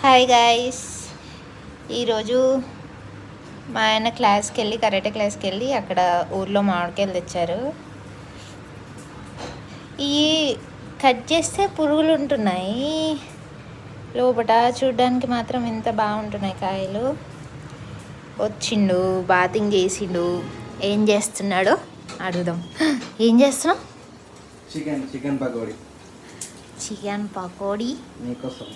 Hi guys, ఈరోజు మా ఆయన క్లాస్కి వెళ్ళి కరాటే క్లాస్కి వెళ్ళి అక్కడ ఊర్లో మామిడికాయలు తెచ్చారు. ఈ కట్ చేస్తే పురుగులు ఉంటున్నాయి లోపల, చూడడానికి మాత్రం ఎంత బాగుంటున్నాయి కాయలు. వచ్చిండు, బాతింగ్ చేసిండు. ఏం చేస్తున్నాడో అడుగుదాం. ఏం చేస్తున్నావు? చికెన్ పకోడీ. చికెన్ పకోడీ నీకోసం.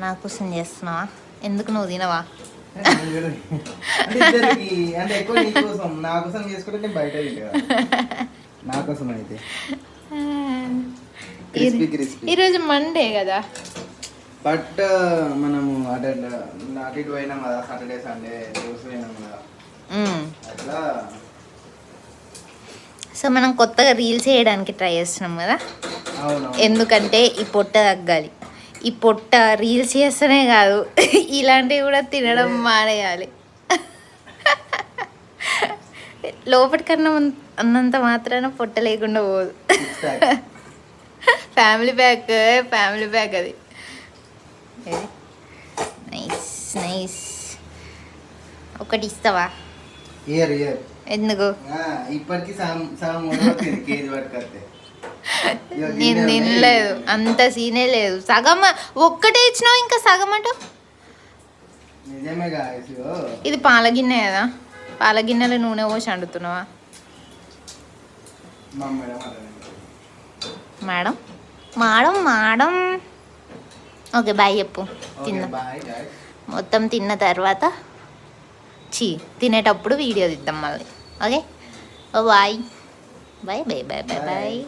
నా కోసం చేస్తున్నావా? ఎందుకు నువ్వు తినవా? అంటే ఎక్కువ నీకోసం, నా కోసం చేసుకుంటే బయట నా కోసం అయితే ఈరోజు మండే కదా, బట్ మనము అటు ఇటు పోయినాం కదా, సాటర్డే సండే రోజు పోయినాం కదా అట్లా. సో మనం కొత్తగా రీల్స్ చేయడానికి ట్రై చేస్తున్నాం కదా. ఎందుకంటే ఈ పొట్ట తగ్గాలి. ఈ పొట్ట రీల్స్ చేస్తేనే కాదు, ఇలాంటివి కూడా తినడం మానేయాలి. లోపటికన్నా అన్నంత మాత్రాన పొట్ట లేకుండా పోదు. ఫ్యామిలీ ప్యాక్ అది. Nice nice. ఒకటి ఇస్తావా? ఎందుకు? ఇప్పటికి నేను తినలేదు, అంత సీనే లేదు. సగం ఒక్కటే ఇచ్చినావు, ఇంకా సగం అంట. ఇది పాలగిన్నె కదా, పాలగిన్నెలో నూనె పోసి వండుతున్నావా? Madam madam madam. Okay bye చెప్పు. మొత్తం తిన్న తర్వాత తినేటప్పుడు వీడియో తీద్దాం మళ్ళీ. Okay bye bye bye bye bye bye.